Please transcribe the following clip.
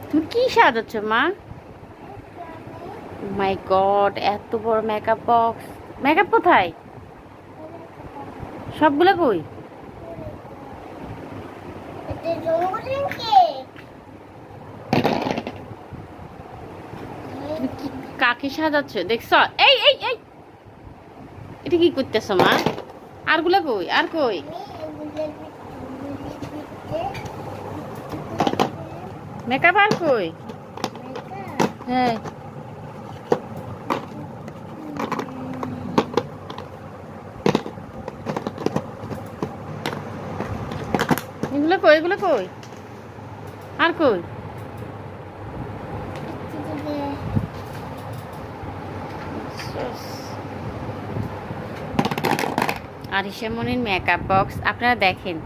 তুমি কি সাজাচ্ছ মা? মাই গড, এত বড় মেকআপ বক্স! মেকআপ কোথায়? সবগুলো কই? তুমি কি কাকে সাজাচ্ছ দেখছ? এই এই এই, এটা কি করতেছো মা? আরগুলা কই? আর কই? মেকআপ আর কই? হ্যাঁ, এগুলো কই? এগুলো কই? আর কই? আরিশা মনির মেকআপ বক্স আপনারা দেখেন।